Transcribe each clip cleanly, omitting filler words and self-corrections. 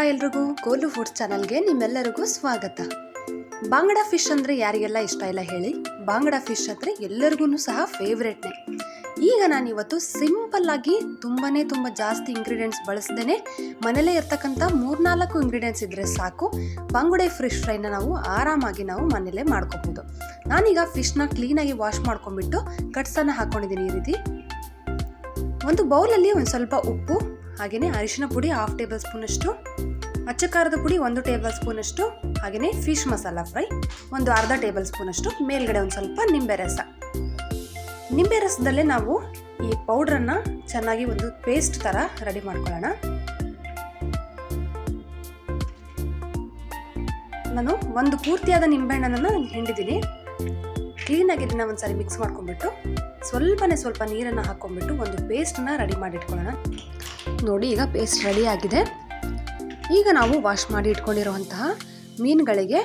ಎಲ್ರಿಗೂ goal foods ಚಾನಲ್ಗೆ ನಿಮ್ಮೆಲ್ಲರಿಗೂ ಸ್ವಾಗತ. ಬಾಂಗಡಾ ಫಿಶ್ ಅಂದರೆ ಯಾರಿಗೆಲ್ಲ ಇಷ್ಟ ಇಲ್ಲ ಹೇಳಿ. ಬಾಂಗಡಾ ಫಿಶ್ ಅಂದರೆ ಎಲ್ಲರಿಗೂ ಸಹ ಫೇವ್ರೇಟ್ನೇ. ಈಗ ನಾನಿವತ್ತು ಸಿಂಪಲ್ಲಾಗಿ ತುಂಬ ಜಾಸ್ತಿ ಇಂಗ್ರೀಡಿಯೆಂಟ್ಸ್ ಬಳಸ್ದೇ ಮನೇಲೇ ಇರ್ತಕ್ಕಂಥ 3-4 ಇಂಗ್ರೀಡಿಯೆಂಟ್ಸ್ ಇದ್ದರೆ ಸಾಕು ಬಾಂಗಡೆ ಫಿಶ್ ಫ್ರೈನ ನಾವು ಆರಾಮಾಗಿ ಮನೇಲೇ ಮಾಡ್ಕೋಬೋದು. ನಾನೀಗ ಫಿಶ್ನ ಕ್ಲೀನಾಗಿ ವಾಶ್ ಮಾಡ್ಕೊಂಡ್ಬಿಟ್ಟು ಕಟ್ಸನ್ನು ಹಾಕ್ಕೊಂಡಿದ್ದೀನಿ. ಈ ರೀತಿ ಒಂದು ಬೌಲಲ್ಲಿ ಒಂದು ಸ್ವಲ್ಪ ಉಪ್ಪು, ಹಾಗೆಯೇ ಅರಿಶಿನ ಪುಡಿ 1/2 ಟೇಬಲ್ ಸ್ಪೂನಷ್ಟು, ಅಚ್ಚ ಖಾರದ ಪುಡಿ 1 ಟೇಬಲ್ ಸ್ಪೂನಷ್ಟು, ಹಾಗೆಯೇ ಫಿಶ್ ಮಸಾಲ ಫ್ರೈ ಒಂದು 1/2 ಟೇಬಲ್ ಸ್ಪೂನಷ್ಟು, ಮೇಲ್ಗಡೆ ಒಂದು ಸ್ವಲ್ಪ ನಿಂಬೆ ರಸದಲ್ಲೇ ನಾವು ಈ ಪೌಡ್ರನ್ನು ಚೆನ್ನಾಗಿ ಒಂದು ಪೇಸ್ಟ್ ಥರ ರೆಡಿ ಮಾಡ್ಕೊಳ್ಳೋಣ. ನಾನು ಒಂದು ಪೂರ್ತಿಯಾದ ನಿಂಬೆಹಣ್ಣನ್ನು ಹಿಂಡಿದ್ದೀನಿ. ಕ್ಲೀನಾಗಿ ಇದನ್ನು ಒಂದ್ಸರಿ ಮಿಕ್ಸ್ ಮಾಡ್ಕೊಂಡ್ಬಿಟ್ಟು ಸ್ವಲ್ಪ ನೀರನ್ನು ಹಾಕ್ಕೊಂಡ್ಬಿಟ್ಟು ಒಂದು ಪೇಸ್ಟನ್ನ ರೆಡಿ ಮಾಡಿ ಇಟ್ಕೊಳ್ಳೋಣ. ನೋಡಿ, ಈಗ ಪೇಸ್ಟ್ ರೆಡಿ ಆಗಿದೆ. ಈಗ ನಾವು ವಾಶ್ ಮಾಡಿ ಇಟ್ಕೊಂಡಿರುವಂತಹ ಮೀನುಗಳಿಗೆ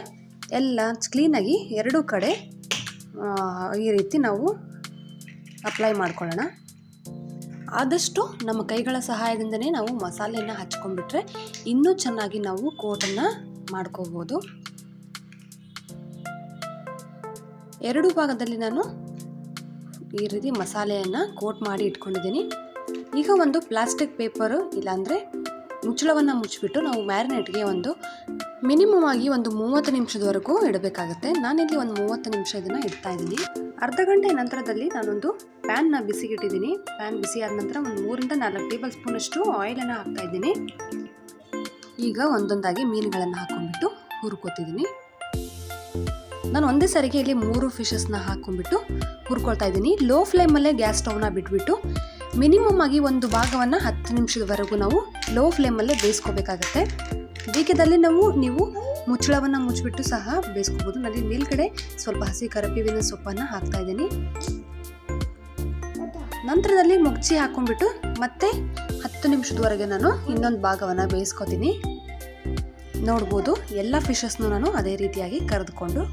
ಎಲ್ಲ ಕ್ಲೀನಾಗಿ 2 ಕಡೆ ಈ ರೀತಿ ನಾವು ಅಪ್ಲೈ ಮಾಡ್ಕೊಳ್ಳೋಣ. ಆದಷ್ಟು ನಮ್ಮ ಕೈಗಳ ಸಹಾಯದಿಂದನೇ ನಾವು ಮಸಾಲೆಯನ್ನು ಹಚ್ಕೊಂಡ್ಬಿಟ್ರೆ ಇನ್ನೂ ಚೆನ್ನಾಗಿ ನಾವು ಕೋಟನ್ನು ಮಾಡ್ಕೋಬೋದು. 2 ಭಾಗದಲ್ಲಿ ನಾನು ಈ ರೀತಿ ಮಸಾಲೆಯನ್ನು ಕೋಟ್ ಮಾಡಿ ಇಟ್ಕೊಂಡಿದ್ದೀನಿ. ಈಗ ಒಂದು ಪ್ಲಾಸ್ಟಿಕ್ ಪೇಪರು ಇಲ್ಲಾಂದರೆ ಮುಚ್ಚಳವನ್ನು ಮುಚ್ಚಿಬಿಟ್ಟು ನಾವು ಮ್ಯಾರಿನೇಟ್ಗೆ ಒಂದು ಮಿನಿಮಮ್ ಆಗಿ ಒಂದು 30 ನಿಮಿಷದವರೆಗೂ ಇಡಬೇಕಾಗುತ್ತೆ. ನಾನಿಲ್ಲಿ ಒಂದು 30 ನಿಮಿಷ ಇದನ್ನು ಇಡ್ತಾ ಇದ್ದೀನಿ. ಅರ್ಧ ಗಂಟೆ ನಂತರದಲ್ಲಿ ನಾನೊಂದು ಪ್ಯಾನ್ನ ಬಿಸಿಗಿಟ್ಟಿದ್ದೀನಿ. ಪ್ಯಾನ್ ಬಿಸಿ ಆದ ನಂತರ ಒಂದು 3-4 ಟೇಬಲ್ ಸ್ಪೂನಷ್ಟು ಆಯಿಲನ್ನು ಹಾಕ್ತಾ ಇದ್ದೀನಿ. ಈಗ ಒಂದೊಂದಾಗಿ ಮೀನುಗಳನ್ನು ಹಾಕ್ಕೊಂಡ್ಬಿಟ್ಟು ಹುರ್ಕೋತಿದ್ದೀನಿ. ನಾನು ಒಂದೇ ಸರಿಗೆ ಇಲ್ಲಿ 3 ಫಿಶಸ್ನ ಹಾಕ್ಕೊಂಡ್ಬಿಟ್ಟು ಹುರ್ಕೊಳ್ತಾ ಇದ್ದೀನಿ. ಲೋ ಫ್ಲೇಮಲ್ಲೇ ಗ್ಯಾಸ್ ಸ್ಟವ್ನ ಬಿಟ್ಬಿಟ್ಟು ಮಿನಿಮಮ್ ಆಗಿ ಒಂದು ಭಾಗವನ್ನು 10 ನಿಮಿಷದವರೆಗೂ ನಾವು ಲೋ ಫ್ಲೇಮಲ್ಲೇ ಬೇಯಿಸ್ಕೋಬೇಕಾಗತ್ತೆ. ಬೇಕಿದ್ದಲ್ಲಿ ನೀವು ಮುಚ್ಚಳವನ್ನು ಮುಚ್ಚಿಬಿಟ್ಟು ಸಹ ಬೇಯಿಸ್ಕೋಬೋದು. ನಾನು ಮೇಲ್ಗಡೆ ಸ್ವಲ್ಪ ಹಸಿ ಕರಿಬೇವಿನ ಸೊಪ್ಪನ್ನು ಹಾಕ್ತಾ ಇದ್ದೀನಿ. ನಂತರದಲ್ಲಿ ಮುಚ್ಚಿ ಹಾಕ್ಕೊಂಡ್ಬಿಟ್ಟು ಮತ್ತೆ 10 ನಿಮಿಷದವರೆಗೆ ನಾನು ಇನ್ನೊಂದು ಭಾಗವನ್ನು ಬೇಯಿಸ್ಕೋತೀನಿ. ನೋಡ್ಬೋದು, ಎಲ್ಲ ಫಿಶಸ್ನು ನಾನು ಅದೇ ರೀತಿಯಾಗಿ ಕರೆದುಕೊಂಡು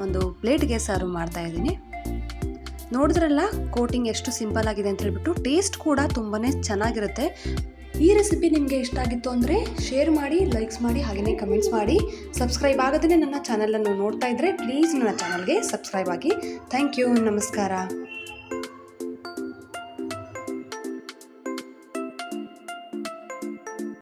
ಒಂದು ಪ್ಲೇಟ್ಗೆ ಸರ್ವ್ ಮಾಡ್ತಾ ಇದ್ದೀನಿ. ನೋಡಿದ್ರಲ್ಲ ಕೋಟಿಂಗ್ ಎಷ್ಟು ಸಿಂಪಲ್ ಆಗಿದೆ ಅಂತ ಹೇಳ್ಬಿಟ್ಟು, ಟೇಸ್ಟ್ ಕೂಡ ತುಂಬಾ ಚೆನ್ನಾಗಿರುತ್ತೆ. ಈ ರೆಸಿಪಿ ನಿಮಗೆ ಇಷ್ಟ ಆಗಿತ್ತು ಅಂದರೆ ಶೇರ್ ಮಾಡಿ, ಲೈಕ್ಸ್ ಮಾಡಿ, ಹಾಗೆಯೇ ಕಮೆಂಟ್ಸ್ ಮಾಡಿ. ಸಬ್ಸ್ಕ್ರೈಬ್ ಆಗದೇ ನನ್ನ ಚಾನಲನ್ನು ನೋಡ್ತಾ ಇದ್ದರೆ ಪ್ಲೀಸ್ ನನ್ನ ಚಾನಲ್ಗೆ ಸಬ್ಸ್ಕ್ರೈಬ್ ಆಗಿ. Thank you. ನಮಸ್ಕಾರ.